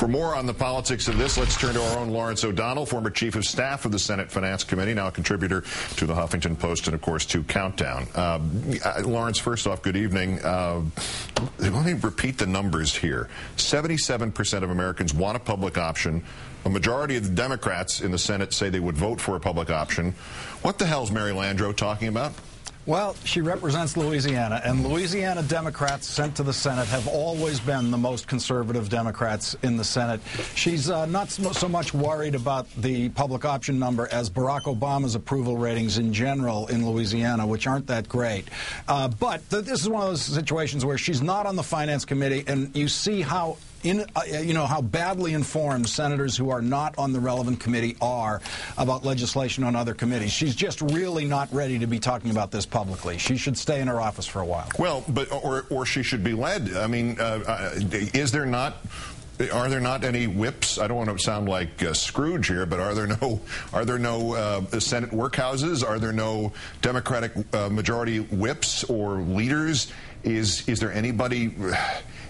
For more on the politics of this, let's turn to our own Lawrence O'Donnell, former chief of staff of the Senate Finance Committee, now a contributor to the Huffington Post and, of course, to Countdown. Lawrence, first off, good evening. Let me repeat the numbers here. 77% of Americans want a public option. A majority of the Democrats in the Senate say they would vote for a public option. What the hell is Mary Landrieu talking about? Well, she represents Louisiana, and Louisiana Democrats sent to the Senate have always been the most conservative Democrats in the Senate. She's not so much worried about the public option number as Barack Obama's approval ratings in general in Louisiana, which aren't that great. But this is one of those situations where she's not on the Finance Committee, and you see how how badly informed senators who are not on the relevant committee are about legislation on other committees. She's just really not ready to be talking about this publicly. She should stay in her office for a while. Well, but or she should be led. I mean, is there not? Are there not any whips? I don't want to sound like Scrooge here, but are there no Senate workhouses? Are there no Democratic majority whips or leaders? Is there anybody?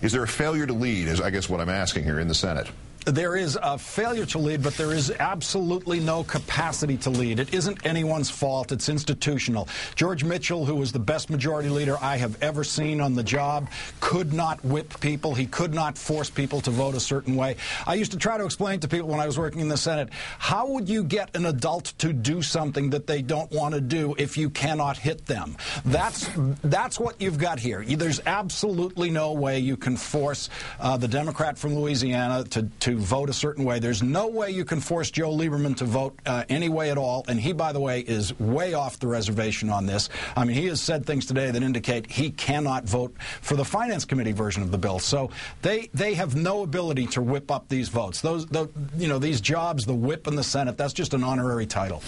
Is there a failure to lead? Is I guess what I'm asking here in the Senate. There is a failure to lead, but there is absolutely no capacity to lead. It isn't anyone's fault. It's institutional. George Mitchell, who was the best majority leader I have ever seen on the job, could not whip people. He could not force people to vote a certain way. I used to try to explain to people when I was working in the Senate, how would you get an adult to do something that they don't want to do if you cannot hit them? That's what you've got here. There's absolutely no way you can force the Democrat from Louisiana to vote a certain way. There's no way you can force Joe Lieberman to vote any way at all, and he, by the way, is way off the reservation on this. I mean, he has said things today that indicate he cannot vote for the Finance Committee version of the bill. So they have no ability to whip up these votes. These jobs, the whip in the Senate, that's just an honorary title.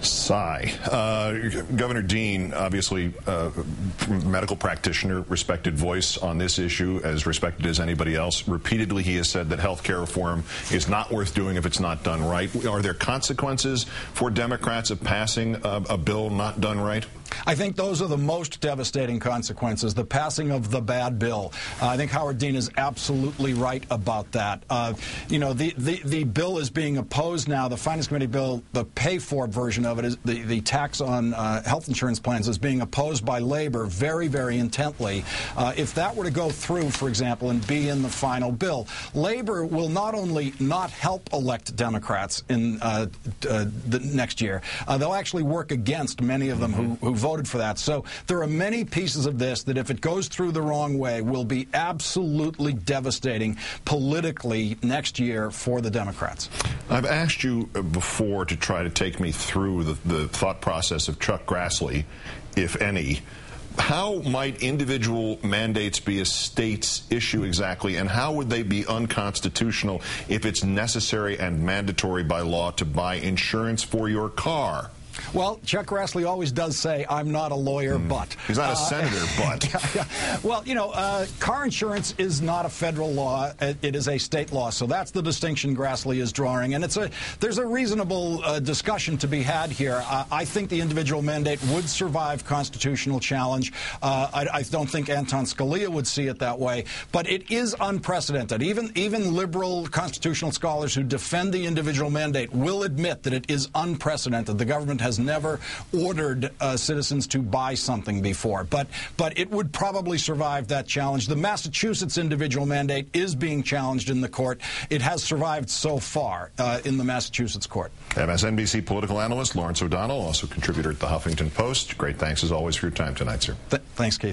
Sigh. Governor Dean, obviously medical practitioner, respected voice on this issue, as respected as anybody else. Repeatedly he has said that health care reform is not worth doing if it's not done right. Are there consequences for Democrats of passing a bill not done right? I think those are the most devastating consequences, the passing of the bad bill. I think Howard Dean is absolutely right about that. The bill is being opposed now. The Finance Committee bill, the pay-for version of it, is the tax on health insurance plans, is being opposed by Labor very, very intently. If that were to go through, for example, and be in the final bill, Labor will not only not help elect Democrats in the next year, they'll actually work against many of them who voted for that. So there are many pieces of this that, if it goes through the wrong way, will be absolutely devastating politically next year for the Democrats. I've asked you before to try to take me through the thought process of Chuck Grassley, if any. How might individual mandates be a state's issue exactly, and how would they be unconstitutional if it's necessary and mandatory by law to buy insurance for your car? Well, Chuck Grassley always does say, I'm not a lawyer, but. He's not a senator, but. Yeah. Well, car insurance is not a federal law. It is a state law. So that's the distinction Grassley is drawing. And there's a reasonable discussion to be had here. I think the individual mandate would survive constitutional challenge. I don't think Anton Scalia would see it that way. But it is unprecedented. Even liberal constitutional scholars who defend the individual mandate will admit that it is unprecedented. The government has never ordered citizens to buy something before, but it would probably survive that challenge. The Massachusetts individual mandate is being challenged in the court. It has survived so far in the Massachusetts court. MSNBC political analyst Lawrence O'Donnell, also contributor at the Huffington Post. Great thanks as always for your time tonight, sir. Thanks, Keith.